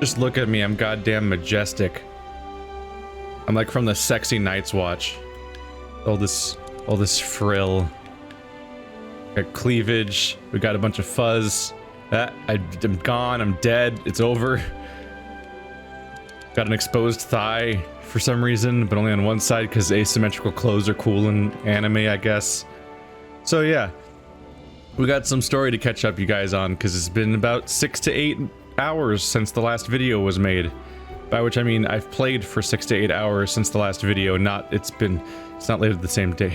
Just look at me, I'm goddamn majestic. I'm like from the sexy Night's Watch. All this frill. Got cleavage, we got a bunch of fuzz. I'm gone, I'm dead, it's over. Got an exposed thigh for some reason, but only on one side because asymmetrical clothes are cool in anime, I guess. So yeah, we got some story to catch up you guys on because it's been about 6 to 8 hours since the last video was made. By which I mean I've played for 6 to 8 hours since the last video, it's not later the same day.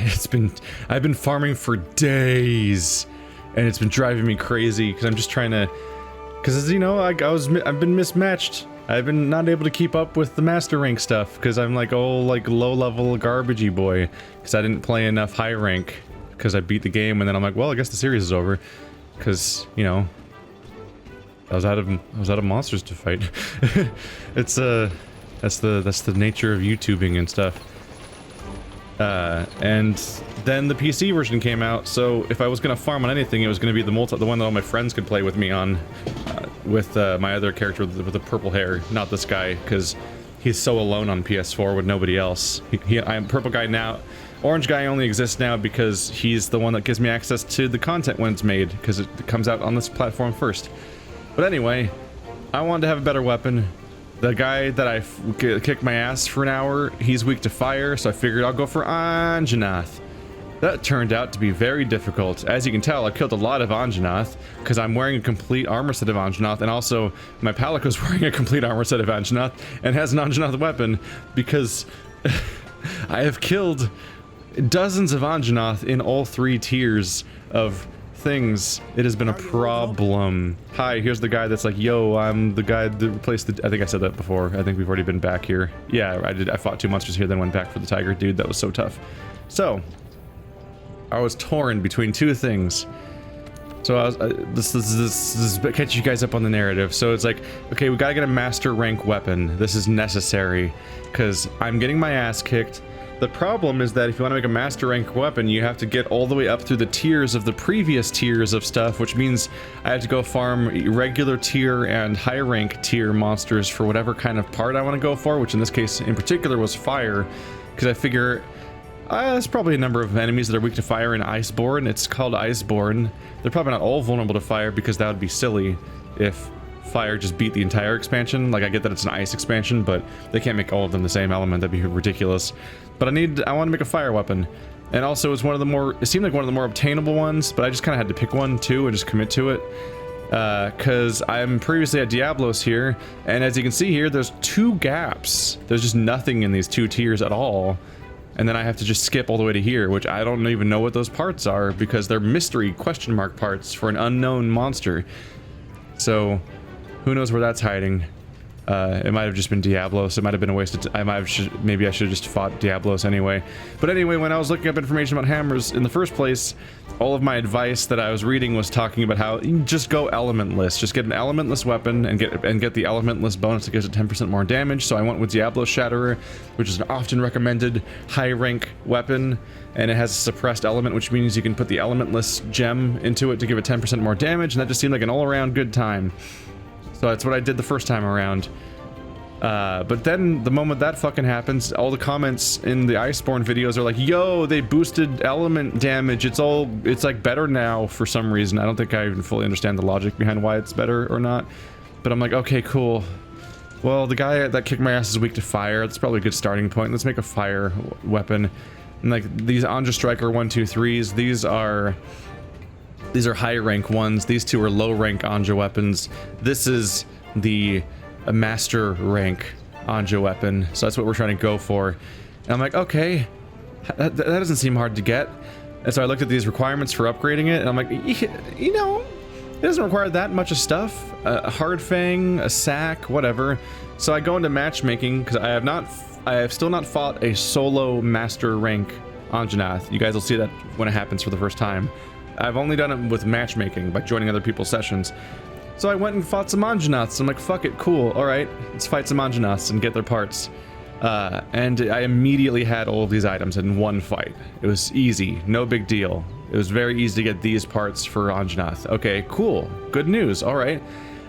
I've been farming for days, and it's been driving me crazy because I'm just trying to, because you know, I've been mismatched. I've been not able to keep up with the master rank stuff because I'm like low level garbagey boy because I didn't play enough high rank because I beat the game, and then I'm like, well, I guess the series is over because, you know, I was out of monsters to fight. It's that's the nature of YouTubing and stuff. And then the PC version came out, so if I was gonna farm on anything, it was gonna be the one that all my friends could play with me on, with my other character with the purple hair, not this guy, because he's so alone on PS4 with nobody else. I'm purple guy now. Orange guy only exists now because he's the one that gives me access to the content when it's made, because it comes out on this platform first. But anyway, I wanted to have a better weapon. The guy that I kicked my ass for an hour, he's weak to fire, so I figured I'll go for Anjanath. That turned out to be very difficult. As you can tell, I killed a lot of Anjanath, because I'm wearing a complete armor set of Anjanath, and also my Palico's wearing a complete armor set of Anjanath, and has an Anjanath weapon, because I have killed dozens of Anjanath in all 3 tiers of things. It has been a problem. Hi, here's the guy that's like, yo, I'm the guy that replaced the... I think I said that before. I think we've already been back here. Yeah, I did. I fought 2 monsters here, then went back for the tiger. Dude, that was so tough. So, I was torn between 2 things. So I was... this is catch you guys up on the narrative. So it's like, okay, we gotta get a master rank weapon. This is necessary, because I'm getting my ass kicked. The problem is that if you want to make a master rank weapon, you have to get all the way up through the tiers of the previous tiers of stuff, which means I have to go farm regular tier and high rank tier monsters for whatever kind of part I want to go for, which in this case in particular was fire, because I figure there's probably a number of enemies that are weak to fire in Iceborne. It's called Iceborne. They're probably not all vulnerable to fire because that would be silly if fire just beat the entire expansion. Like, I get that it's an ice expansion, but they can't make all of them the same element. That'd be ridiculous. But I want to make a fire weapon, and also it's it seemed like one of the more obtainable ones, but I just kind of had to pick one too and just commit to it, because I'm previously at Diablos here, and as you can see here, there's 2 gaps. There's just nothing in these 2 tiers at all, and then I have to just skip all the way to here, which I don't even know what those parts are because they're mystery question mark parts for an unknown monster. So who knows where that's hiding. It might have just been Diablos. It might have been a waste of maybe I should have just fought Diablos anyway. But anyway, when I was looking up information about hammers in the first place, all of my advice that I was reading was talking about how you just go elementless. Just get an elementless weapon and get the elementless bonus that gives it 10% more damage. So I went with Diablo Shatterer, which is an often recommended high rank weapon, and it has a suppressed element, which means you can put the elementless gem into it to give it 10% more damage, and that just seemed like an all-around good time. So that's what I did the first time around. But then the moment that fucking happens, all the comments in the Iceborne videos are like, yo, they boosted element damage. It's like better now for some reason. I don't think I even fully understand the logic behind why it's better or not. But I'm like, okay, cool. Well, the guy that kicked my ass is weak to fire. That's probably a good starting point. Let's make a fire weapon. And like these Anja Striker 1, 2, 3s, these are high rank ones. These 2 are low rank Anja weapons. This is the master rank Anja weapon, so that's what we're trying to go for. And I'm like, okay, that doesn't seem hard to get. And so I looked at these requirements for upgrading it, and I'm like, you know, it doesn't require that much of stuff. A hard fang, a sack, whatever. So I go into matchmaking because I have still not fought a solo master rank Anjanath. You guys will see that when it happens for the first time. I've only done it with matchmaking by joining other people's sessions. So I went and fought some Anjanaths. I'm like, fuck it, cool, alright, let's fight some Anjanaths and get their parts. And I immediately had all of these items in one fight. It was easy, no big deal. It was very easy to get these parts for Anjanath. Okay, cool, good news, alright.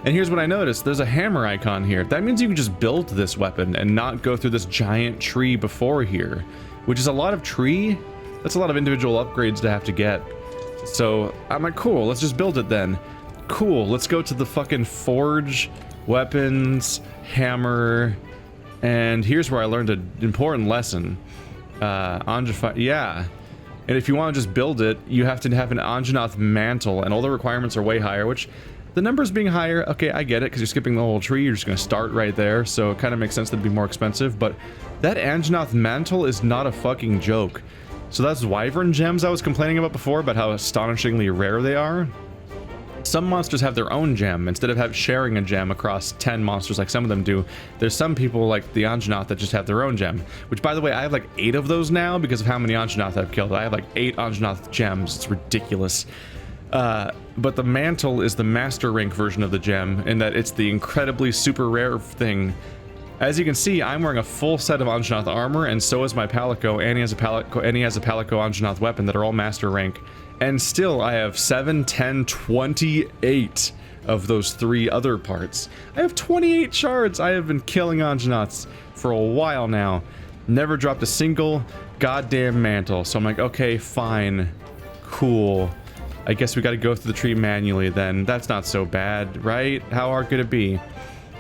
And here's what I noticed. There's a hammer icon here. That means you can just build this weapon and not go through this giant tree before here, which is a lot of tree. That's a lot of individual upgrades to have to get. So I'm like, cool, let's just build it then. Cool, let's go to the fucking forge, weapons, hammer, and here's where I learned an important lesson. Yeah. And if you want to just build it, you have to have an Anjanath mantle, and all the requirements are way higher, which the numbers being higher, okay, I get it, because you're skipping the whole tree, you're just going to start right there, so it kind of makes sense that it'd be more expensive, but that Anjanath mantle is not a fucking joke. So that's wyvern gems I was complaining about before, about how astonishingly rare they are. Some monsters have their own gem, instead of sharing a gem across 10 monsters like some of them do. There's some people like the Anjanath that just have their own gem, which by the way, I have like 8 of those now because of how many Anjanath I've killed. I have like 8 Anjanath gems, it's ridiculous. But the mantle is the master rank version of the gem, in that it's the incredibly super rare thing. As you can see, I'm wearing a full set of Anjanath armor, and so is my Palico, and he has a Palico Anjanath weapon that are all master rank. And still, I have 7, 10, 28 of those 3 other parts. I have 28 shards! I have been killing Anjanaths for a while now. Never dropped a single goddamn mantle. So I'm like, okay, fine. Cool. I guess we gotta go through the tree manually then. That's not so bad, right? How hard could it be?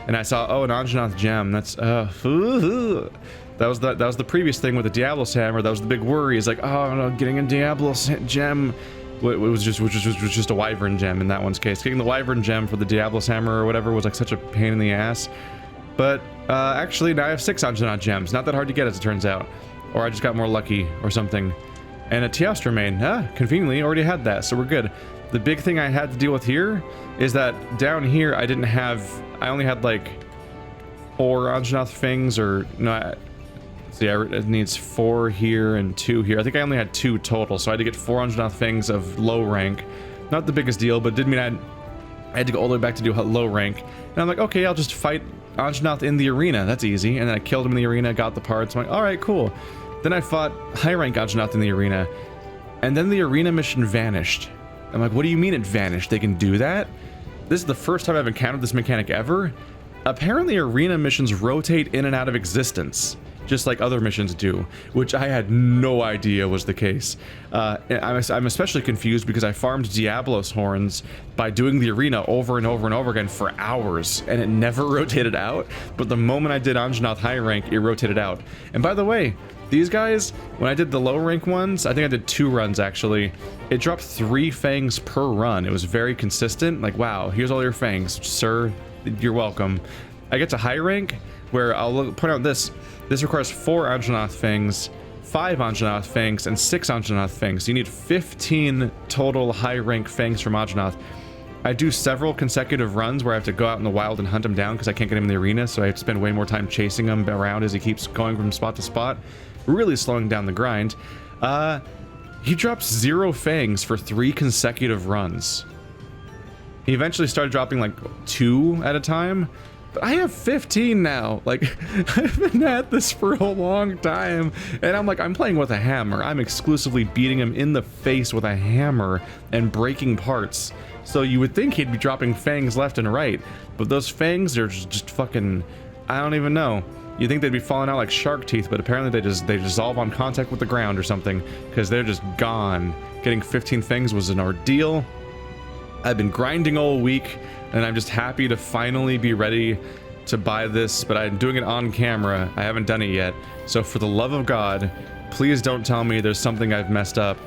And I saw, oh, an Anjanath gem. That's, that was the previous thing with the Diablos hammer. That was the big worry. It's like, oh no, getting a Diablos gem. It was just a wyvern gem in that one's case. Getting the wyvern gem for the Diablos hammer or whatever was like such a pain in the ass. But actually, now I have 6 Anjanath gems. Not that hard to get, as it turns out. Or I just got more lucky or something. And a Teostra main. Conveniently, already had that, so we're good. The big thing I had to deal with here is that down here I only had like 4 Anjanath fangs, or no, see, it needs 4 here and 2 here. I think I only had 2 total, so I had to get 4 Anjanath fangs of low rank. Not the biggest deal, but did mean I had to go all the way back to do low rank. And I'm like, okay, I'll just fight Anjanath in the arena. That's easy. And then I killed him in the arena, got the parts. I'm like, all right, cool. Then I fought high rank Anjanath in the arena, and then the arena mission vanished. I'm like, what do you mean it vanished? They can do that? This is the first time I've encountered this mechanic ever. Apparently arena missions rotate in and out of existence, just like other missions do, which I had no idea was the case. I'm especially confused because I farmed Diablos horns by doing the arena over and over and over again for hours, and it never rotated out. But the moment I did Anjanath high rank, it rotated out. And by the way, these guys, when I did the low rank ones, I think I did 2 runs actually, it dropped 3 fangs per run. It was very consistent. Like, wow, here's all your fangs, sir, you're welcome. I get to high rank, where I'll point out this requires 4 Anjanath fangs, 5 Anjanath fangs, and 6 Anjanath fangs. You need 15 total high rank fangs from Anjanath. I do several consecutive runs where I have to go out in the wild and hunt him down because I can't get him in the arena, so I have to spend way more time chasing him around as he keeps going from spot to spot, really slowing down the grind. He drops 0 fangs for 3 consecutive runs. He eventually started dropping like 2 at a time, but I have 15 now. Like, I've been at this for a long time, and I'm playing with a hammer. I'm exclusively beating him in the face with a hammer and breaking parts. So you would think he'd be dropping fangs left and right, but those fangs are just fucking, I don't even know. You think they'd be falling out like shark teeth, but apparently they dissolve on contact with the ground or something, because they're just gone. Getting 15 fangs was an ordeal. I've been grinding all week, and I'm just happy to finally be ready to buy this, but I'm doing it on camera. I haven't done it yet. So for the love of God, please don't tell me there's something I've messed up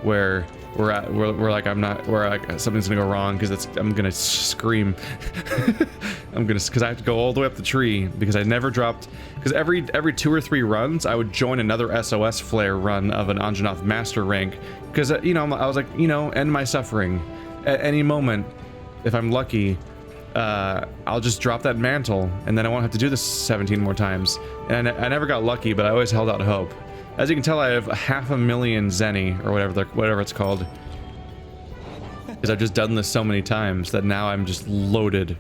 where something's gonna go wrong, because I'm gonna scream. Because I have to go all the way up the tree, because I never dropped, because every 2 or 3 runs I would join another SOS flare run of an Anjanath master rank, because you know, I was like, you know, end my suffering at any moment. If I'm lucky, I'll just drop that mantle, and then I won't have to do this 17 more times. And I never got lucky, but I always held out hope. As you can tell, I have 500,000 Zenny, or whatever it's called. Because I've just done this so many times that now I'm just loaded.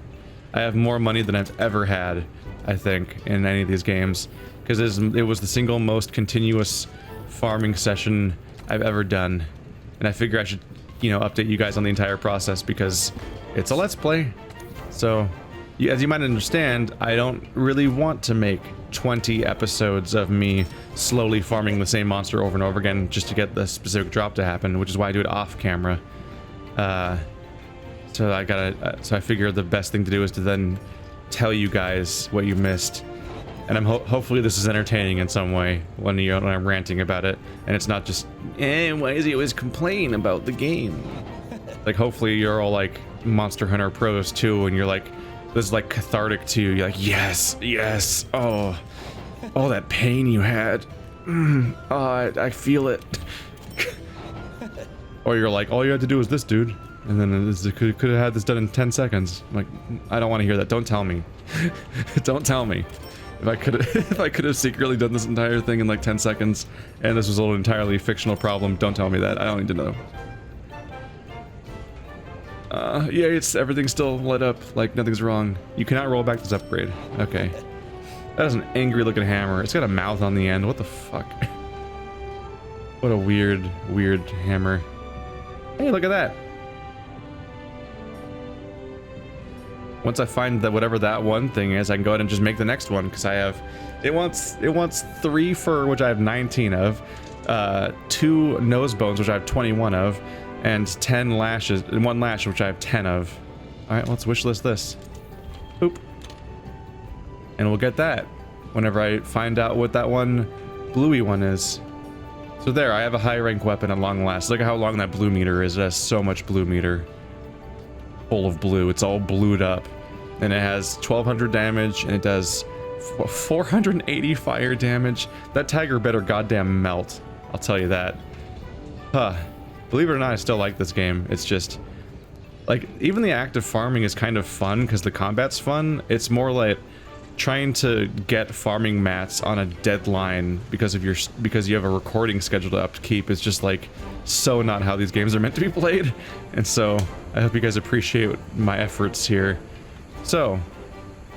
I have more money than I've ever had, I think, in any of these games. Because it was the single most continuous farming session I've ever done. And I figure I should, you know, update you guys on the entire process, because it's a Let's Play. So, as you might understand, I don't really want to make 20 episodes of me slowly farming the same monster over and over again just to get the specific drop to happen, which is why I do it off camera. So I figured the best thing to do is to then tell you guys what you missed. And hopefully this is entertaining in some way when I'm ranting about it, and it's not just, why does he always complain about the game? Like, hopefully you're all like Monster Hunter pros too, and you're like, this is like cathartic to you. You're like, yes, yes, oh, all that pain you had. I feel it. Or you're like, all you had to do was this, dude. And then could have had this done in 10 seconds. I'm like, I don't want to hear that. Don't tell me. Don't tell me. If I could have secretly done this entire thing in like 10 seconds, and this was an entirely fictional problem, don't tell me that. I don't need to know. Yeah, everything's still lit up, like nothing's wrong. You cannot roll back this upgrade. Okay. That is an angry looking hammer. It's got a mouth on the end. What the fuck? What a weird hammer. Hey, look at that. Once I find that whatever that one thing is, I can go ahead and just make the next one, because I have, it wants 3 fur, which I have 19 of, 2 nose bones, which I have 21 of, and 10 lashes, and 1 lash, which I have 10 of. Alright, let's wishlist this. Boop. And we'll get that whenever I find out what that one bluey one is. So there, I have a high rank weapon at long last. Look at how long that blue meter is. It has so much blue meter. Full of blue. It's all blued up. And it has 1200 damage, and it does 480 fire damage. That tiger better goddamn melt. I'll tell you that. Huh. Believe it or not, I still like this game. It's just, like, even the act of farming is kind of fun because the combat's fun. It's more like trying to get farming mats on a deadline because you have a recording schedule to upkeep is just like so not how these games are meant to be played. And so I hope you guys appreciate my efforts here. So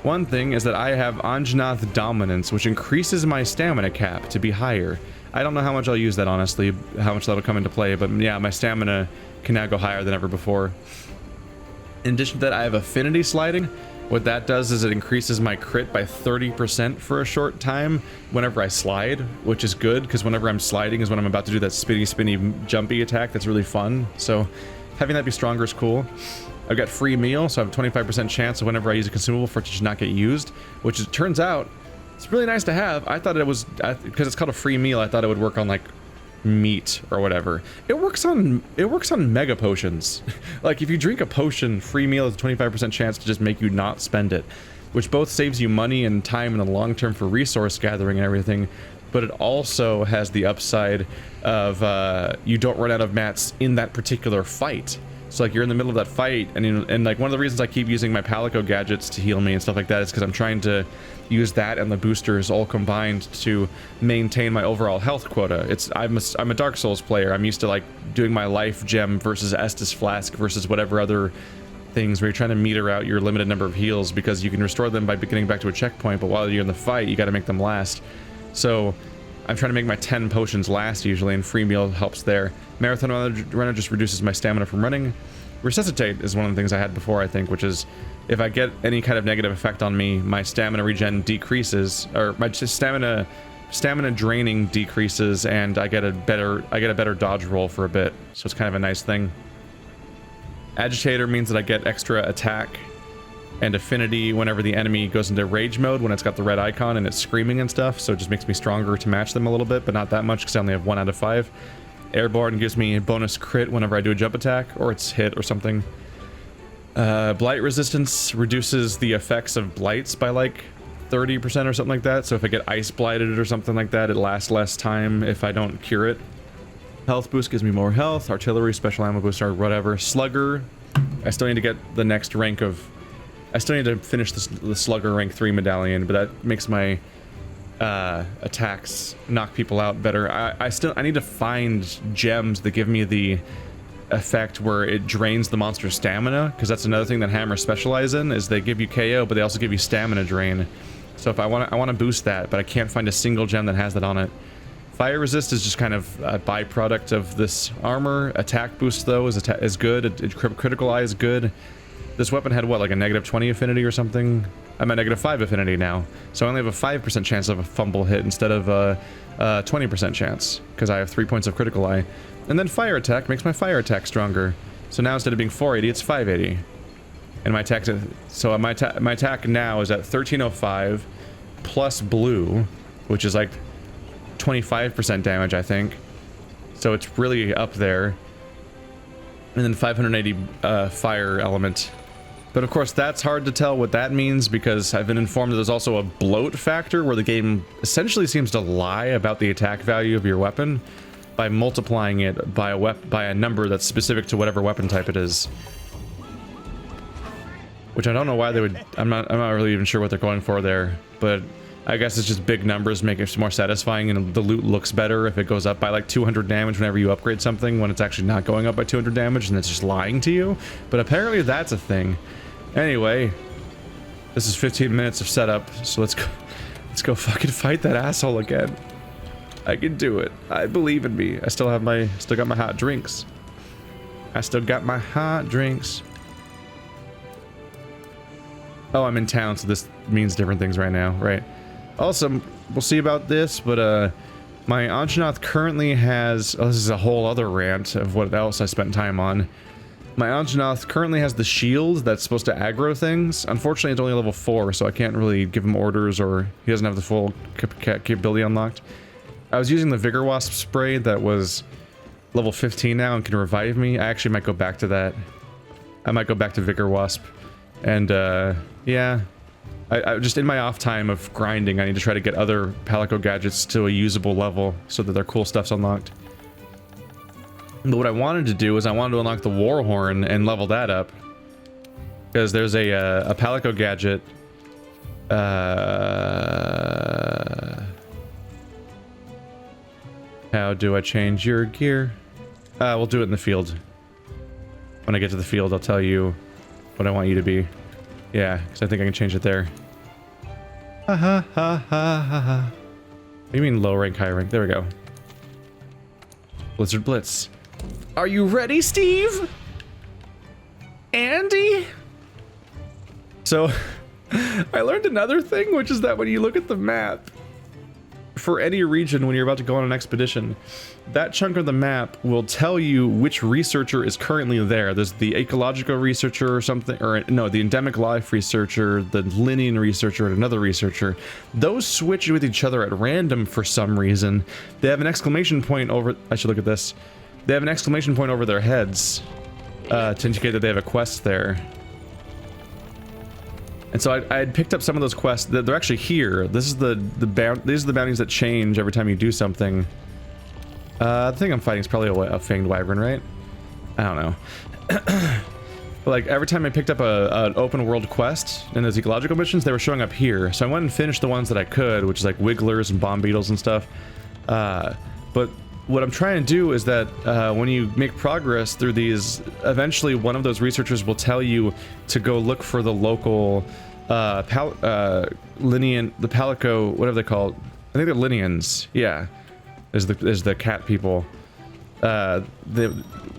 one thing is that I have Anjanath dominance, which increases my stamina cap to be higher. I don't know how much I'll use that, honestly, how much that'll come into play, but yeah, my stamina can now go higher than ever before. In addition to that, I have affinity sliding. What that does is it increases my crit by 30% for a short time whenever I slide, which is good, because whenever I'm sliding is when I'm about to do that spinny, jumpy attack that's really fun. So having that be stronger is cool. I've got free meal, so I have a 25% chance of whenever I use a consumable for it to just not get used, which it turns out it's really nice to have. I thought it was, because it's called a free meal, I thought it would work on like meat or whatever. It works on mega potions. Like if you drink a potion, free meal is a 25% chance to just make you not spend it, which both saves you money and time in the long term for resource gathering and everything, but it also has the upside of you don't run out of mats in that particular fight. So like you're in the middle of that fight, and like one of the reasons I keep using my Palico gadgets to heal me and stuff like that is because I'm trying to use that and the boosters all combined to maintain my overall health quota. I'm a Dark Souls player. I'm used to like doing my life gem versus Estus flask versus whatever other things where you're trying to meter out your limited number of heals because you can restore them by getting back to a checkpoint, but while you're in the fight, you got to make them last. So I'm trying to make my 10 potions last usually, and free meal helps there. Marathon runner just reduces my stamina from running. Resuscitate is one of the things I had before, I think, which is if I get any kind of negative effect on me, my stamina regen decreases, or my stamina draining decreases, and I get a better dodge roll for a bit. So it's kind of a nice thing. Agitator means that I get extra attack and affinity whenever the enemy goes into rage mode, when it's got the red icon and it's screaming and stuff, so it just makes me stronger to match them a little bit, but not that much because I only have 1 out of 5. Airborne gives me a bonus crit whenever I do a jump attack, or it's hit or something. Blight resistance reduces the effects of blights by like 30% or something like that, so if I get ice blighted or something like that, it lasts less time if I don't cure it. Health boost gives me more health. Artillery, special ammo booster, whatever. Slugger, I still need to get the next rank of... I still need to finish the Slugger rank 3 medallion, but that makes my attacks knock people out better. I need to find gems that give me the effect where it drains the monster's stamina, because that's another thing that hammers specialize in, is they give you KO, but they also give you stamina drain. So if I want to boost that, but I can't find a single gem that has that on it. Fire resist is just kind of a byproduct of this armor. Attack boost though is good. Critical eye is good. This weapon had what, like a -20 affinity or something? I'm at -5 affinity now, so I only have a 5% chance of a fumble hit instead of a 20% chance, because I have 3 points of critical eye. And then fire attack makes my fire attack stronger. So now instead of being 480, it's 580. And my attack, so my attack now is at 1305 plus blue, which is like 25% damage, I think. So it's really up there. And then 580 fire element. But of course, that's hard to tell what that means, because I've been informed that there's also a bloat factor where the game essentially seems to lie about the attack value of your weapon by multiplying it by a number that's specific to whatever weapon type it is. Which I don't know why they would. I'm not really even sure what they're going for there, but I guess it's just big numbers make it more satisfying, and the loot looks better if it goes up by like 200 damage whenever you upgrade something, when it's actually not going up by 200 damage and it's just lying to you. But apparently that's a thing. Anyway, this is 15 minutes of setup, so let's go fucking fight that asshole again. I can do it. I believe in me. I still got my hot drinks. I still got my hot drinks. Oh, I'm in town, so this means different things right now, right? Also, we'll see about this, but my Anjanath currently has... Oh, this is a whole other rant of what else I spent time on. My Anjanath currently has the shield that's supposed to aggro things. Unfortunately, it's only level 4, so I can't really give him orders, or he doesn't have the full capability unlocked. I was using the Vigor Wasp spray that was level 15 now and can revive me. I actually might go back to that. I might go back to Vigor Wasp. And, yeah. I just, in my off time of grinding, I need to try to get other Palico gadgets to a usable level so that their cool stuff's unlocked. But what I wanted to do is I wanted to unlock the Warhorn and level that up. Because there's a Palico gadget. How do I change your gear? We'll do it in the field. When I get to the field, I'll tell you what I want you to be. Yeah, because I think I can change it there. Ha ha ha ha ha ha. What do you mean low rank, high rank? There we go. Blizzard Blitz. Are you ready, Steve? Andy? So, I learned another thing, which is that when you look at the map, for any region when you're about to go on an expedition, that chunk of the map will tell you which researcher is currently there. There's the ecological researcher or something, or no, the endemic life researcher, the Linian researcher, and another researcher. Those switch with each other at random for some reason. They have an exclamation point over... I should look at this. They have an exclamation point over their heads to indicate that they have a quest there. And so I had picked up some of those quests. They're actually here. This is these are the bounties that change every time you do something. The thing I'm fighting is probably a fanged wyvern, right? I don't know. But like every time I picked up an open world quest in those ecological missions, they were showing up here. So I went and finished the ones that I could, which is like wigglers and bomb beetles and stuff. But what I'm trying to do is that when you make progress through these, eventually one of those researchers will tell you to go look for the local Linian, the Palico, whatever they call it. I think they're Linians. Yeah, is the cat people. They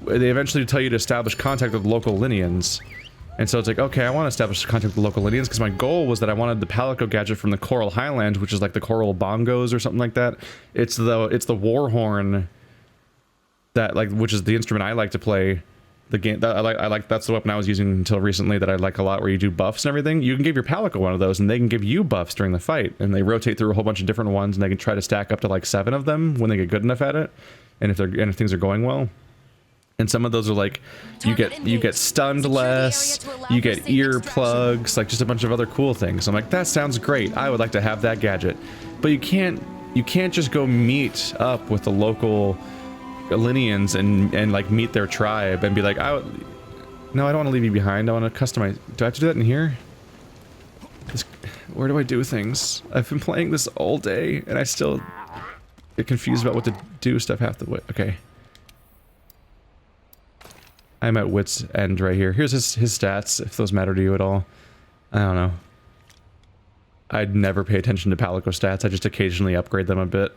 eventually tell you to establish contact with local Linians. And so it's like, okay, I want to establish contact with the local Linians because my goal was that I wanted the Palico gadget from the Coral Highlands, which is like the Coral Bongos or something like that. It's the Warhorn that which is the instrument I like to play. The game that I like that's the weapon I was using until recently that I like a lot, where you do buffs and everything. You can give your Palico one of those and they can give you buffs during the fight, and they rotate through a whole bunch of different ones, and they can try to stack up to like 7 of them when they get good enough at it, and if things are going well. And some of those are like, you get stunned less, you get earplugs, like just a bunch of other cool things. I'm like, that sounds great. I would like to have that gadget. But you can't just go meet up with the local Linians and like meet their tribe and be like, no, I don't want to leave you behind. I want to customize. Do I have to do that in here? Where do I do things? I've been playing this all day and I still get confused about what to do stuff half the way. Okay. I'm at wit's end right here. Here's his stats, if those matter to you at all. I don't know. I'd never pay attention to Palico stats. I just occasionally upgrade them a bit.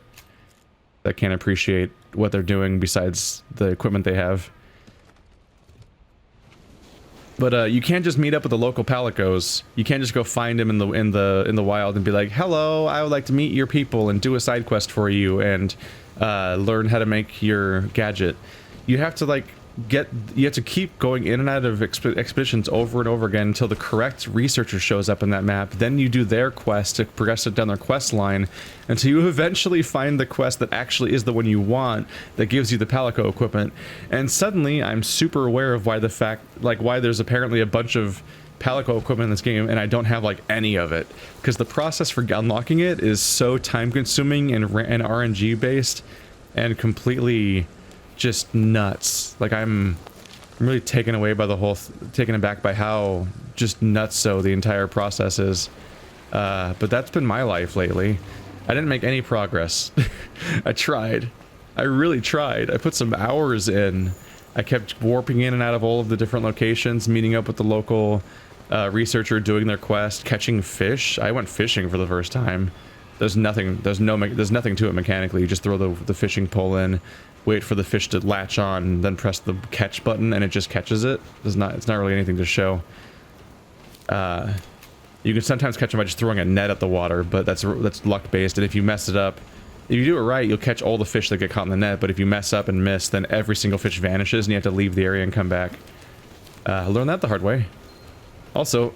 I can't appreciate what they're doing besides the equipment they have. But you can't just meet up with the local Palicos. You can't just go find him in the wild and be like, "Hello, I would like to meet your people and do a side quest for you and learn how to make your gadget." You have to like you have to keep going in and out of expeditions over and over again until the correct researcher shows up in that map. Then you do their quest to progress it down their quest line until you eventually find the quest that actually is the one you want, that gives you the Palico equipment. And suddenly I'm super aware of why why there's apparently a bunch of Palico equipment in this game and I don't have like any of it, because the process for unlocking it is so time consuming and RNG based and completely just nuts. Like I'm really taken away by the whole taken aback by how just nuts so the entire process is. But that's been my life lately. I didn't make any progress. I tried. I really tried. I put some hours in. I kept warping in and out of all of the different locations, meeting up with the local researcher, doing their quest, catching fish. I went fishing for the first time. There's nothing to it mechanically. You just throw the fishing pole in, wait for the fish to latch on, then press the catch button and it just catches it. It's not really anything to show. You can sometimes catch them by just throwing a net at the water, but that's luck based, and if you mess it up, if you do it right, you'll catch all the fish that get caught in the net, but if you mess up and miss, then every single fish vanishes and you have to leave the area and come back. I learned that the hard way. Also,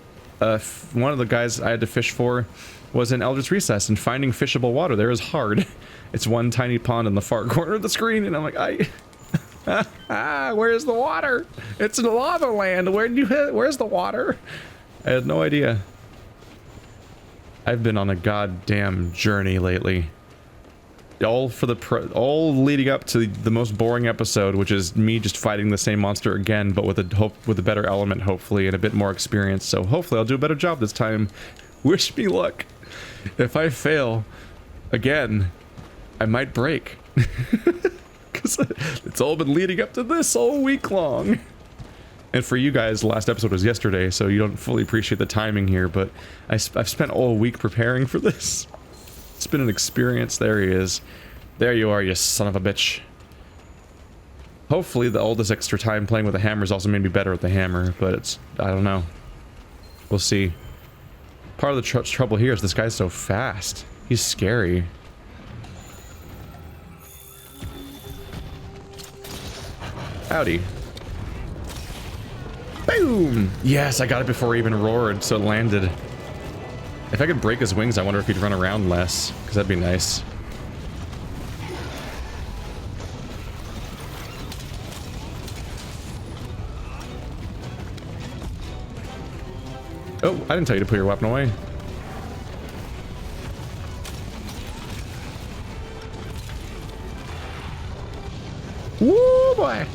one of the guys I had to fish for was in Eldritch Recess, and finding fishable water there is hard. It's one tiny pond in the far corner of the screen, and I'm like, where's the water? It's in lava land. Where's the water? I had no idea. I've been on a goddamn journey lately. All leading up to the most boring episode, which is me just fighting the same monster again, but with a better element, hopefully, and a bit more experience. So hopefully I'll do a better job this time. Wish me luck. If I fail again, I might break. Because it's all been leading up to this all week long. And for you guys, the last episode was yesterday, so you don't fully appreciate the timing here, but I've spent all week preparing for this. It's been an experience. There he is. There you are, you son of a bitch. Hopefully all this extra time playing with the hammer has also made me better at the hammer, but I don't know. We'll see. Part of the trouble here is this guy's so fast. He's scary. Howdy. Boom! Yes, I got it before he even roared, so it landed. If I could break his wings, I wonder if he'd run around less, because that'd be nice. Oh, I didn't tell you to put your weapon away. Woo, boy!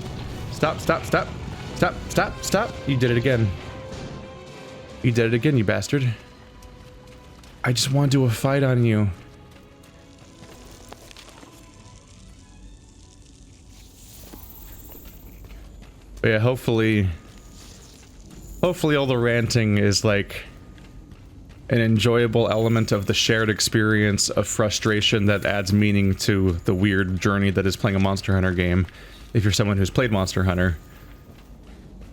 Stop, stop, stop. Stop, stop, stop. You did it again. You did it again, you bastard. I just want to do a fight on you. But yeah, hopefully all the ranting is like an enjoyable element of the shared experience of frustration that adds meaning to the weird journey that is playing a Monster Hunter game, if you're someone who's played Monster Hunter.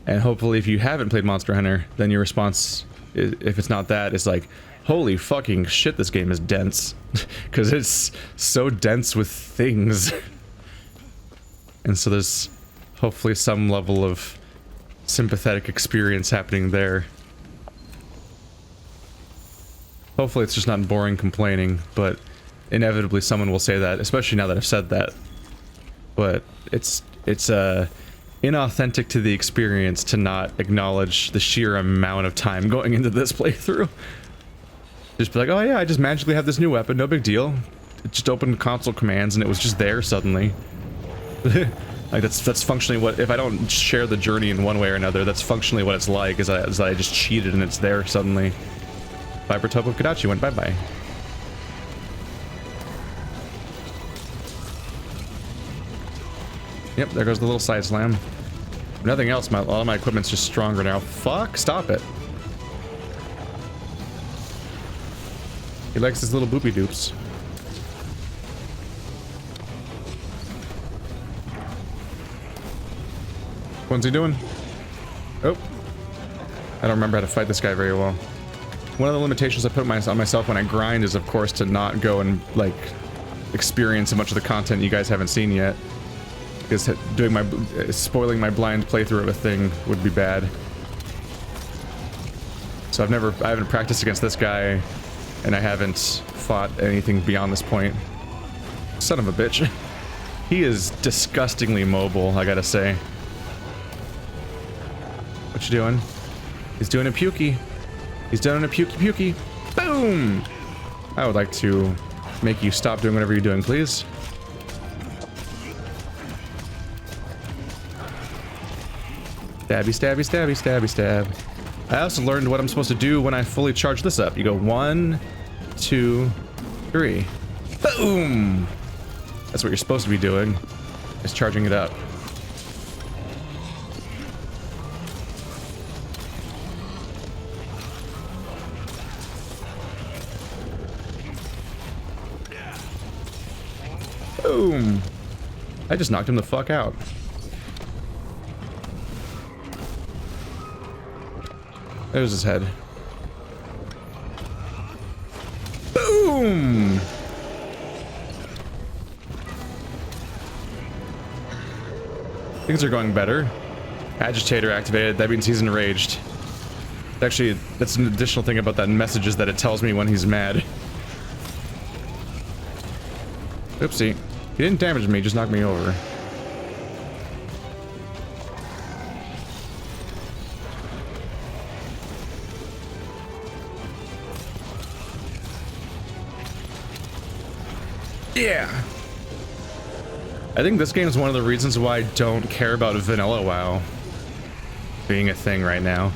And hopefully if you haven't played Monster Hunter, then your response, if it's not that, is like, holy fucking shit, this game is dense. Because it's so dense with things. And so there's hopefully some level of sympathetic experience happening there. Hopefully it's just not boring complaining, but inevitably someone will say that, especially now that I've said that. But it's inauthentic to the experience to not acknowledge the sheer amount of time going into this playthrough. Just be like, oh yeah, I just magically have this new weapon, no big deal. It just opened console commands and it was just there suddenly. Like that's functionally what, if I don't share the journey in one way or another, that's functionally what it's like, is I just cheated and it's there suddenly. Viper Topo Kadachi went bye-bye. Yep, there goes the little side slam. If nothing else, a lot of my equipment's just stronger now. Fuck, stop it. He likes his little boopy doops. What's he doing? Oh. I don't remember how to fight this guy very well. One of the limitations I put on myself when I grind is, of course, to not go and, like, experience so much of the content you guys haven't seen yet. Because spoiling my blind playthrough of a thing would be bad. So I haven't practiced against this guy, and I haven't fought anything beyond this point. Son of a bitch. He is disgustingly mobile, I gotta say. What you doing? He's doing a pukey. He's doing a pukey. Boom! I would like to make you stop doing whatever you're doing, please. Stabby, stabby, stabby, stabby, stab. I also learned what I'm supposed to do when I fully charge this up. You go 1, 2, 3. Boom! That's what you're supposed to be doing, is charging it up. Boom! I just knocked him the fuck out. There's his head. Boom! Things are going better. Agitator activated. That means he's enraged. Actually, that's an additional thing about that message, is that it tells me when he's mad. Oopsie. He didn't damage me, just knocked me over. Yeah! I think this game is one of the reasons why I don't care about vanilla WoW being a thing right now.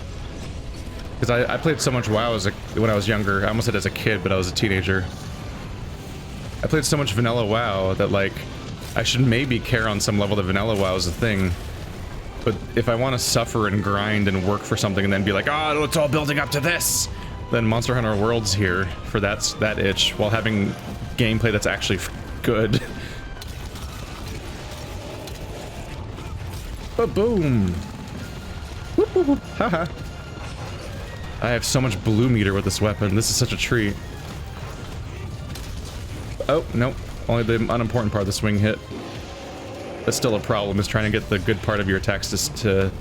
Because I played so much WoW when I was younger. I almost said as a kid, but I was a teenager. I played so much vanilla WoW that, like, I should maybe care on some level that vanilla WoW is a thing. But if I want to suffer and grind and work for something and then be like, oh, it's all building up to this, then Monster Hunter World's here for that itch, while having gameplay that's actually good. Boom! Whoop, whoop, whoop. Haha. I have so much blue meter with this weapon. This is such a treat. Oh, nope. Only the unimportant part of the swing hit. That's still a problem, is trying to get the good part of your attacks to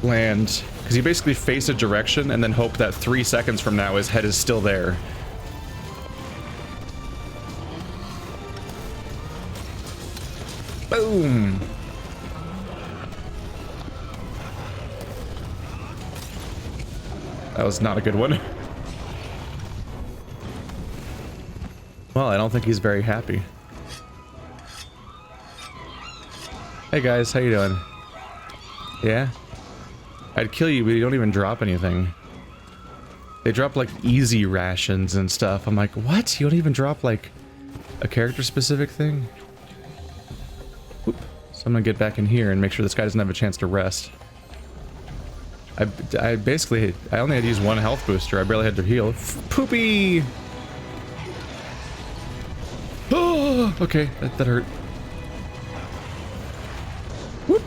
land. Because you basically face a direction and then hope that 3 seconds from now his head is still there. Boom! That was not a good one. Well, I don't think he's very happy. Hey guys, how you doing? Yeah? I'd kill you, but you don't even drop anything. They drop like easy rations and stuff. I'm like, what? You don't even drop like a character specific thing? Oop. So I'm gonna get back in here and make sure this guy doesn't have a chance to rest. I basically, I only had to use 1 health booster. I barely had to heal. Poopy! Oh, okay, that hurt. Whoop!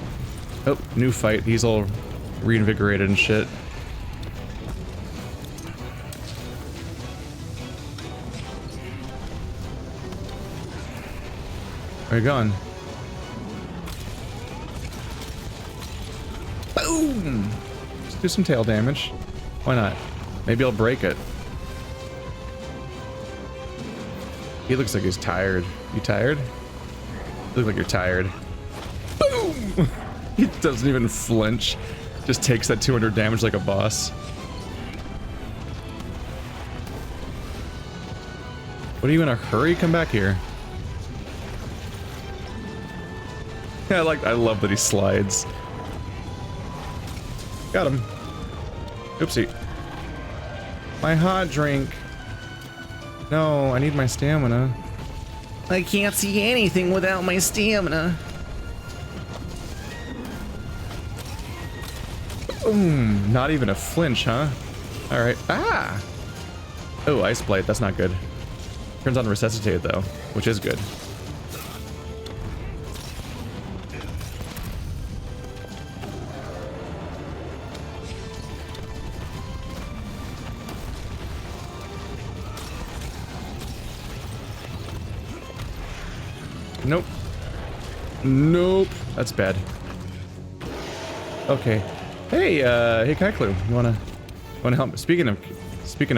Oh, new fight. He's all reinvigorated and shit. Where you going? Boom! Just do some tail damage. Why not? Maybe I'll break it. He looks like he's tired. You tired? You look like you're tired. Boom! He doesn't even flinch. Just takes that 200 damage like a boss. What, are you in a hurry? Come back here. Yeah, I love that he slides. Got him. Oopsie. My hot drink. No, I need my stamina. I can't see anything without my stamina. Boom. Not even a flinch, huh? Alright. Ah! Oh, Ice Blight. That's not good. Turns on Resuscitate, though, which is good. Nope. Nope. That's bad. Okay. Hey, hey Kaiklu, you wanna help? Speaking of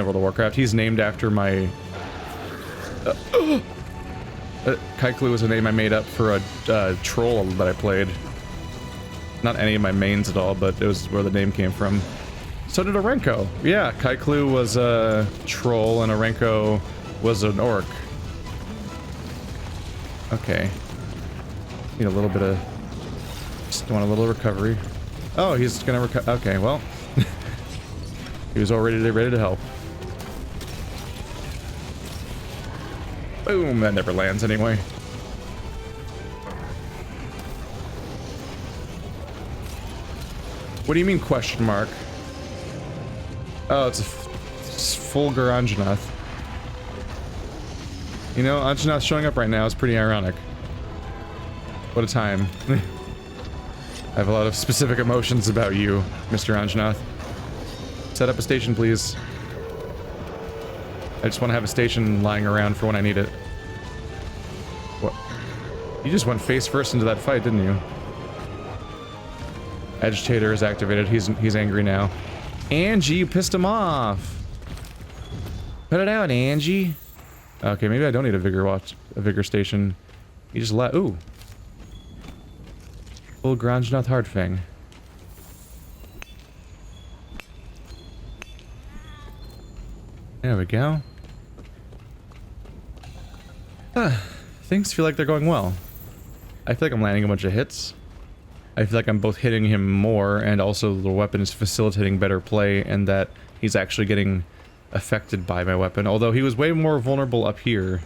World of Warcraft, he's named after my. Kaiklu is a name I made up for a troll that I played. Not any of my mains at all, but it was where the name came from. So did Orenko. Yeah, Kaiklu was a troll and Orenko was an orc. Okay. Need a little bit of... Just want a little recovery. Oh, he's gonna okay, well. He was already ready to help. Boom, that never lands anyway. What do you mean question mark? Oh, it's Fulgur Anjanath. You know, Anjanath showing up right now is pretty ironic. What a time. I have a lot of specific emotions about you, Mr. Anjanath. Set up a station, please. I just want to have a station lying around for when I need it. What? You just went face first into that fight, didn't you? Agitator is activated. He's angry now. Angie, you pissed him off. Put it out, Angie. Okay, maybe I don't need a vigor station. You just let. Ooh. Full Anjanath Hardfang. There we go. Things feel like they're going well. I feel like I'm landing a bunch of hits. I feel like I'm both hitting him more and also the weapon is facilitating better play and that he's actually getting affected by my weapon. Although he was way more vulnerable up here.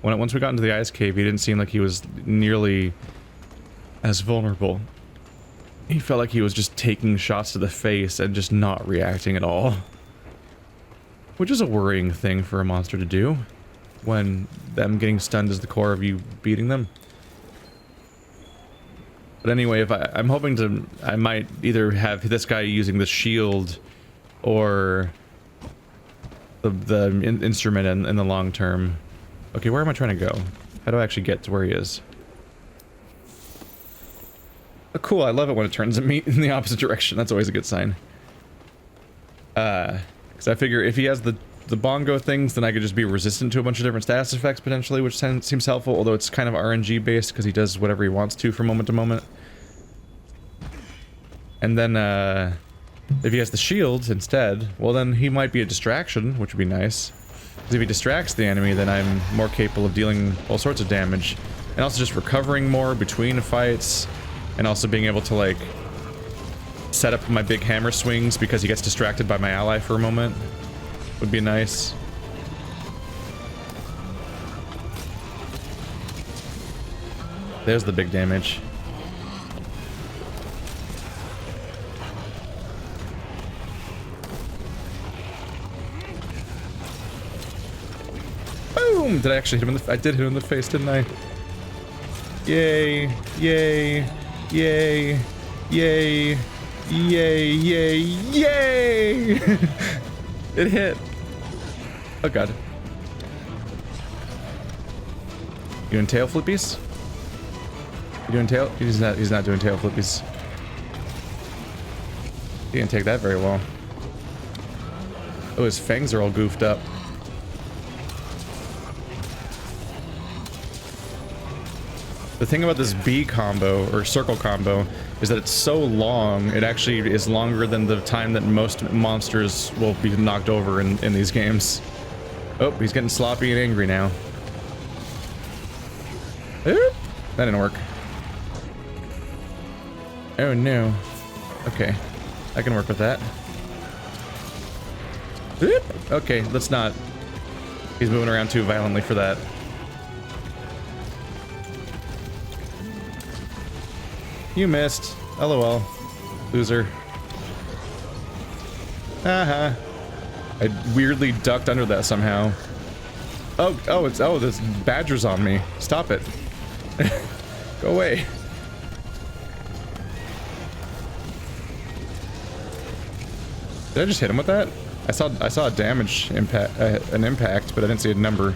Once we got into the ice cave, he didn't seem like he was nearly as vulnerable. He felt like he was just taking shots to the face and just not reacting at all. Which is a worrying thing for a monster to do, when them getting stunned is the core of you beating them. But anyway, if I'm hoping I might either have this guy using the shield or the instrument in the long term. Okay, where am I trying to go? How do I actually get to where he is? Oh, cool, I love it when it turns at me in the opposite direction. That's always a good sign. Because I figure if he has the bongo things, then I could just be resistant to a bunch of different status effects potentially, which seems helpful, although it's kind of RNG based because he does whatever he wants to from moment to moment. And then, if he has the shield instead, well then he might be a distraction, which would be nice. Because if he distracts the enemy, then I'm more capable of dealing all sorts of damage. And also just recovering more between fights, and also being able to, like, set up my big hammer swings because he gets distracted by my ally for a moment. Would be nice. There's the big damage. Boom! Did I actually hit him in the... I did hit him in the face, didn't I? Yay! Yay! Yay! Yay! Yay! Yay! Yay! It hit. Oh god. You doing tail flippies? You doing tail? He's not doing tail flippies. He didn't take that very well. Oh, his fangs are all goofed up. The thing about this B combo, or circle combo, is that it's so long, it actually is longer than the time that most monsters will be knocked over in these games. Oh, he's getting sloppy and angry now. Oop, that didn't work. Oh no. Okay, I can work with that. Oop. Okay, let's not. He's moving around too violently for that. You missed. LOL. Loser. Haha. I weirdly ducked under that somehow. Oh, this badger's on me. Stop it. Go away. Did I just hit him with that? I saw a damage impact, an impact, but I didn't see a number.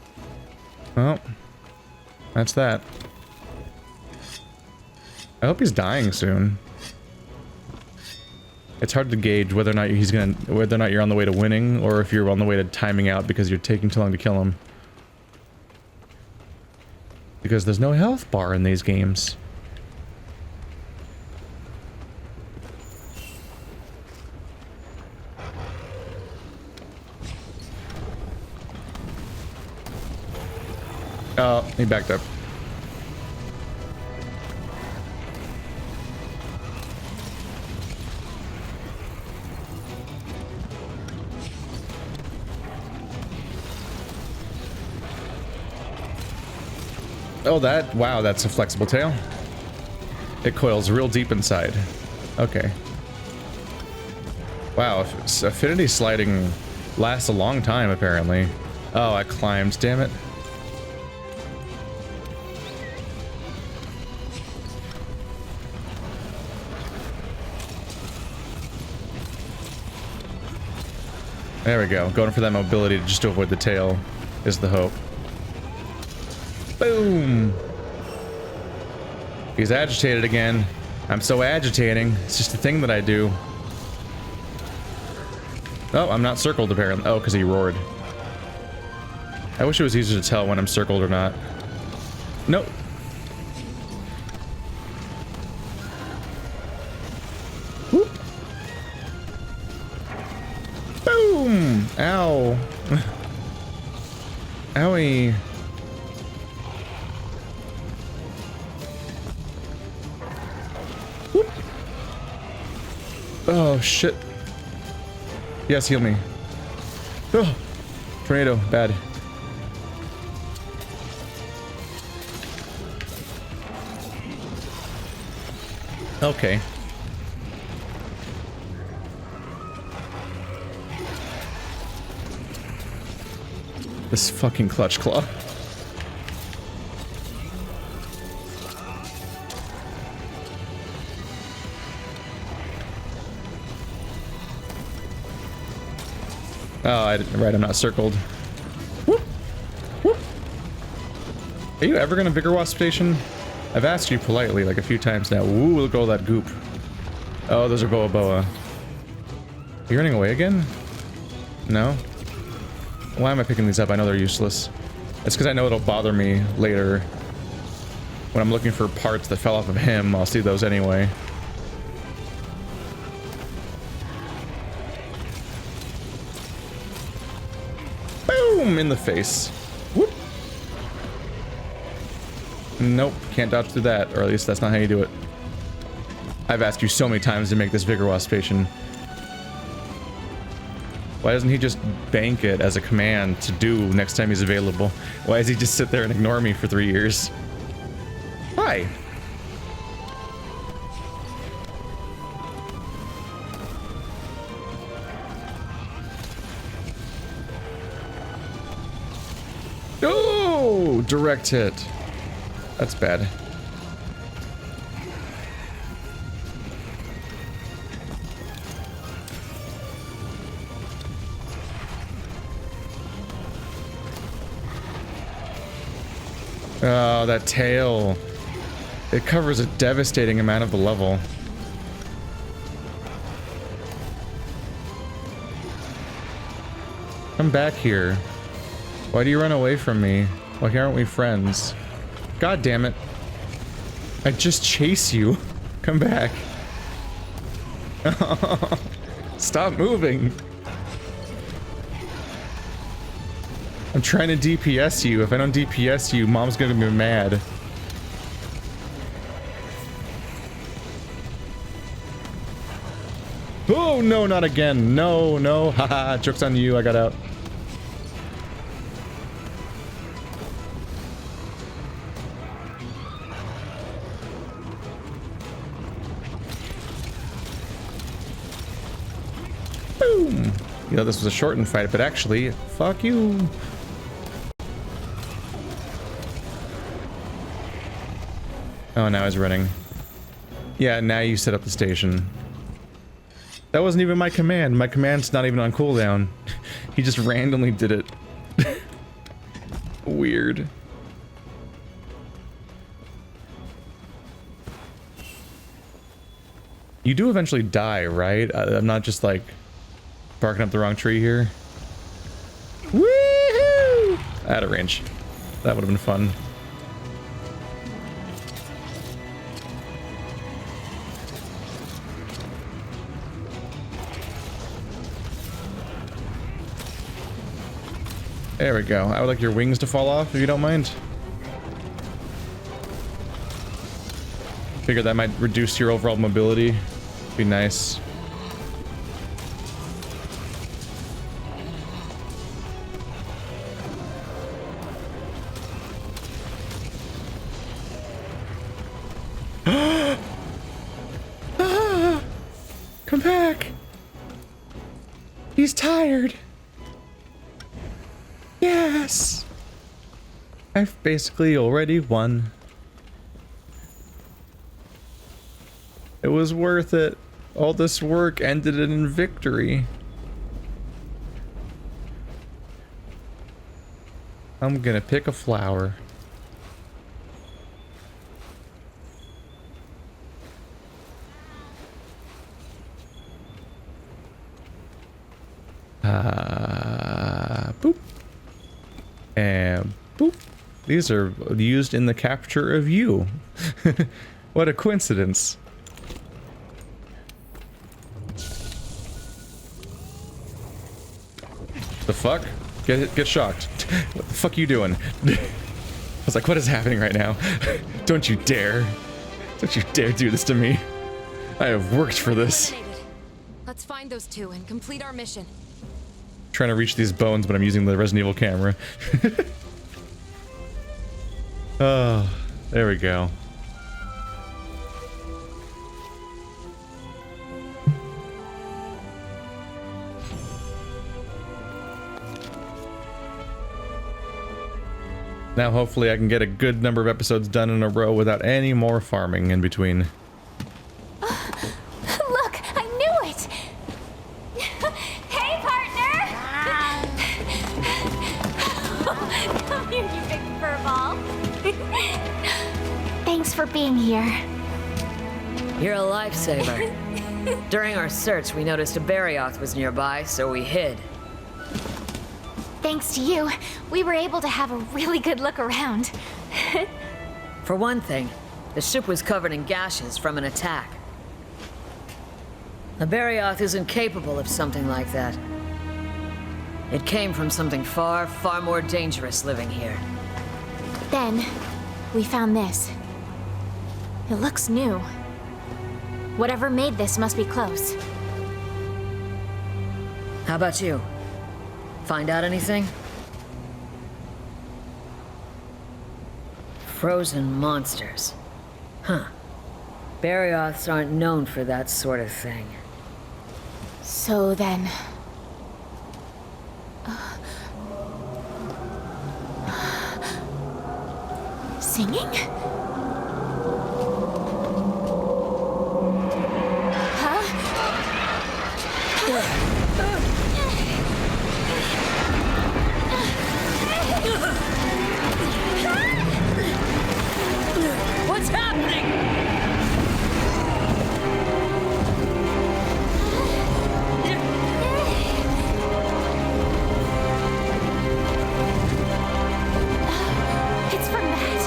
Well, that's that. I hope he's dying soon. It's hard to gauge whether or not you're on the way to winning, or if you're on the way to timing out because you're taking too long to kill him. Because there's no health bar in these games. Oh, he backed up. Oh, wow, that's a flexible tail. It coils real deep inside. Okay. Wow, affinity sliding lasts a long time, apparently. Oh, I climbed, damn it. There we go. Going for that mobility just to avoid the tail is the hope. Boom! He's agitated again. I'm so agitating. It's just a thing that I do. Oh, I'm not circled apparently. Oh, because he roared. I wish it was easier to tell when I'm circled or not. Nope. Whoop. Boom! Ow. Owie. Whoop. Oh, shit. Yes, heal me. Oh, tornado, bad. Okay. This fucking clutch claw. Oh, right, I'm not circled. Whoop. Whoop. Are you ever gonna Vigor Wasp station? I've asked you politely like a few times now. Ooh, look at all that goop. Oh, those are Boa Boa. Are you running away again? No? Why am I picking these up? I know they're useless. It's because I know it'll bother me later. When I'm looking for parts that fell off of him, I'll see those anyway. Boom! In the face. Whoop! Nope, can't dodge through that, or at least that's not how you do it. I've asked you so many times to make this Vigor Wasp station. Why doesn't he just bank it as a command to do next time he's available? Why does he just sit there and ignore me for 3 years? Hi! Oh! Direct hit. That's bad. Oh, that tail. It covers a devastating amount of the level. Come back here. Why do you run away from me? Why aren't we friends? God damn it. I just chase you. Come back. Stop moving. I'm trying to DPS you. If I don't DPS you, Mom's gonna be mad. Oh, no, not again. No, no. Haha, joke's on you. I got out. Boom. You know, this was a shortened fight, but actually, fuck you. Oh, now he's running. Yeah, now you set up the station. That wasn't even my command. My command's not even on cooldown. He just randomly did it. Weird. You do eventually die, right? I'm not just like barking up the wrong tree here. Woohoo! Out of range. That would have been fun. There we go. I would like your wings to fall off, if you don't mind. Figure that might reduce your overall mobility. Be nice. Come back! He's tired! Yes! I've basically already won. It was worth it. All this work ended in victory. I'm gonna pick a flower. Boop. And boop. These are used in the capture of you. What a coincidence. The fuck? Get shocked. What the fuck are you doing? I was like, what is happening right now? Don't you dare. Don't you dare do this to me. I have worked for this. Let's find those two and complete our mission. Trying to reach these bones, but I'm using the Resident Evil camera. Oh, there we go. Now hopefully I can get a good number of episodes done in a row without any more farming in between. Look, I knew it! Hey, partner! Come here, you big furball. Thanks for being here. You're a lifesaver. During our search, we noticed a Barioth was nearby, so we hid. Thanks to you, we were able to have a really good look around. For one thing, the ship was covered in gashes from an attack. A Barioth isn't capable of something like that. It came from something far, far more dangerous living here. Then, we found this. It looks new. Whatever made this must be close. How about you? Find out anything? Frozen monsters. Huh. Barioths aren't known for that sort of thing. So then... Singing? What's happening? It's from that.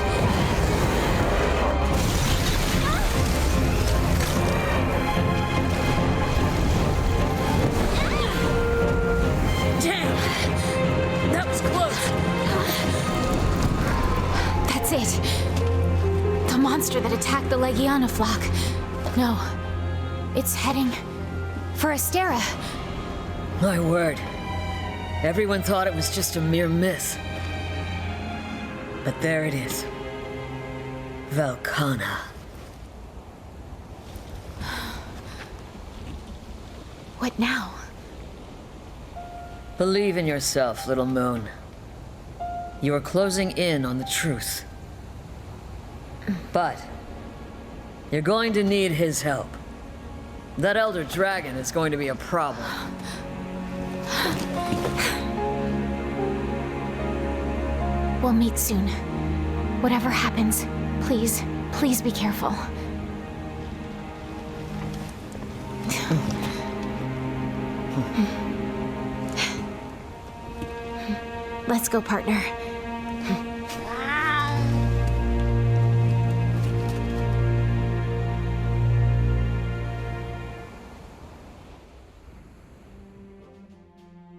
Damn! That was close! That's it. The monster that attacked the Legiana flock. No. It's heading for Astera. My word. Everyone thought it was just a mere myth. But there it is. Velkhana. What now? Believe in yourself, little moon. You are closing in on the truth. But you're going to need his help. That elder dragon is going to be a problem. We'll meet soon. Whatever happens, please, please be careful. Let's go, partner.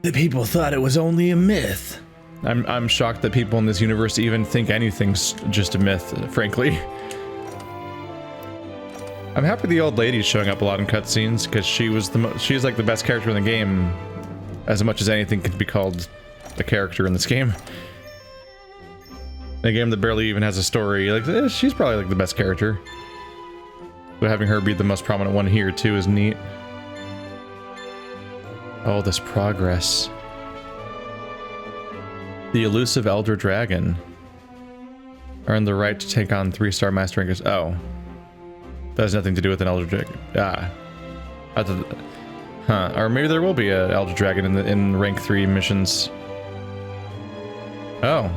The people thought it was only a myth. I'm shocked that people in this universe even think anything's just a myth, frankly. I'm happy the old lady's showing up a lot in cutscenes because she's like the best character in the game, as much as anything could be called a character in this game. A game that barely even has a story, like she's probably like the best character. But having her be the most prominent one here too is neat. Oh, this progress. The elusive Elder Dragon. Earned the right to take on 3-star Master Rankers. Oh. That has nothing to do with an Elder Dragon. Ah. Huh. Or maybe there will be an Elder Dragon in rank 3 missions. Oh.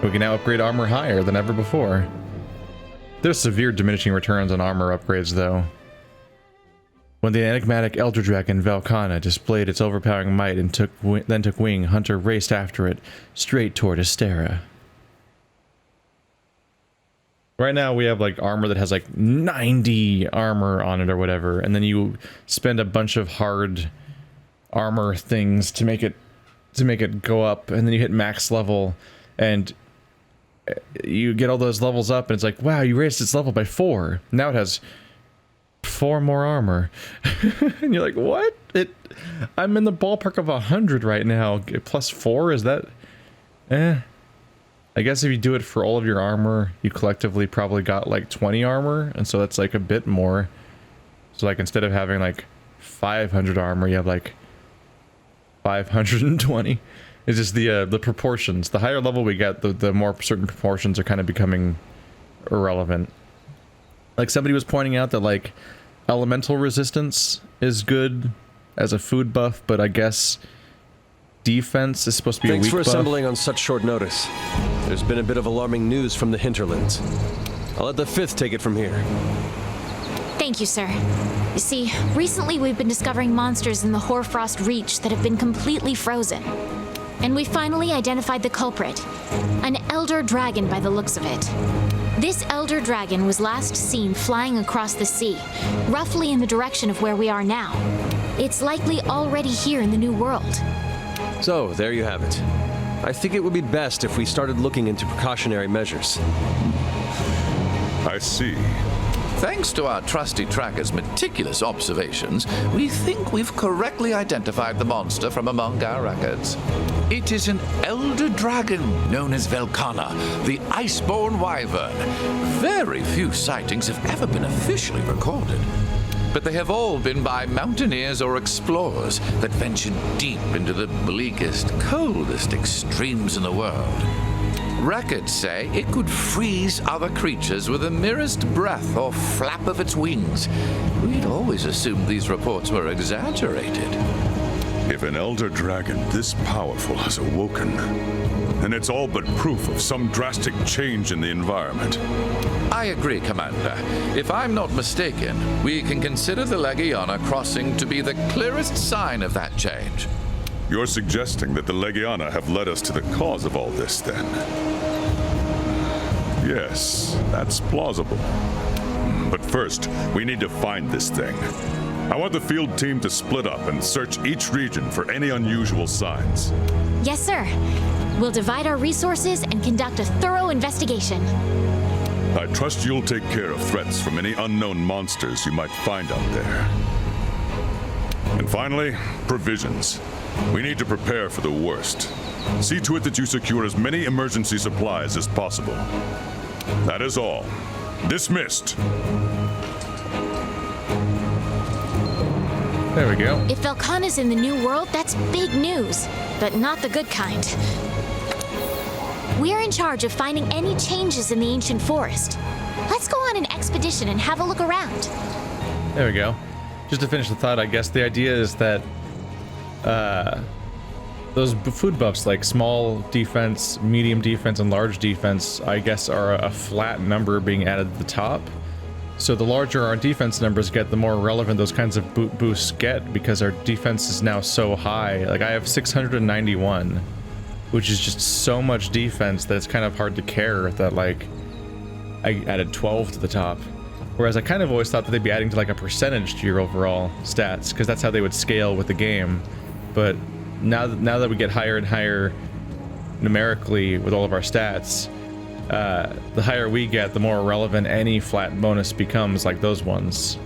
We can now upgrade armor higher than ever before. There's severe diminishing returns on armor upgrades, though. When the enigmatic Elder Dragon Velkhana displayed its overpowering might and then took wing, Hunter raced after it, straight toward Astera. Right now we have like armor that has like 90 armor on it or whatever, and then you spend a bunch of hard armor things to make it go up, and then you hit max level, and you get all those levels up, and it's like, wow, you raised its level by 4. Now it has 4 more armor. And you're like, what? I'm in the ballpark of 100 right now. Plus 4, is that? I guess if you do it for all of your armor, you collectively probably got like 20 armor, and so that's like a bit more. So like instead of having like 500 armor, you have like 520. It's just the proportions. The higher level we get, the more certain proportions are kind of becoming irrelevant. Like somebody was pointing out that like elemental resistance is good as a food buff, but I guess defense is supposed to be a weak buff. Thanks for assembling on such short notice. There's been a bit of alarming news from the hinterlands. I'll let the 5th take it from here. Thank you, sir. You see, recently we've been discovering monsters in the Hoarfrost Reach that have been completely frozen. And we finally identified the culprit. An elder dragon by the looks of it. This elder dragon was last seen flying across the sea, roughly in the direction of where we are now. It's likely already here in the New World. So, there you have it. I think it would be best if we started looking into precautionary measures. I see. Thanks to our trusty tracker's meticulous observations, we think we've correctly identified the monster from among our records. It is an elder dragon known as Velkhana, the Iceborne wyvern. Very few sightings have ever been officially recorded, but they have all been by mountaineers or explorers that ventured deep into the bleakest, coldest extremes in the world. Records say it could freeze other creatures with the merest breath or flap of its wings. We'd always assumed these reports were exaggerated. If an elder dragon this powerful has awoken, then it's all but proof of some drastic change in the environment. I agree, Commander. If I'm not mistaken, we can consider the Legiana crossing to be the clearest sign of that change. You're suggesting that the Legiana have led us to the cause of all this, then? Yes, that's plausible. But first, we need to find this thing. I want the field team to split up and search each region for any unusual signs. Yes, sir. We'll divide our resources and conduct a thorough investigation. I trust you'll take care of threats from any unknown monsters you might find out there. And finally, provisions. We need to prepare for the worst. See to it that you secure as many emergency supplies as possible. That is all. Dismissed. There we go. If Velkhana's in the New World, that's big news, but not the good kind. We're in charge of finding any changes in the ancient forest. Let's go on an expedition and have a look around. There we go. Just to finish the thought, I guess the idea is that those food buffs, like small defense, medium defense, and large defense, I guess are a flat number being added at the top. So the larger our defense numbers get, the more relevant those kinds of boosts get, because our defense is now so high. Like, I have 691, which is just so much defense that it's kind of hard to care that, like, I added 12 to the top. Whereas I kind of always thought that they'd be adding to, like, a percentage to your overall stats, because that's how they would scale with the game. But now that we get higher and higher numerically with all of our stats, the higher we get, the more relevant any flat bonus becomes, like those ones.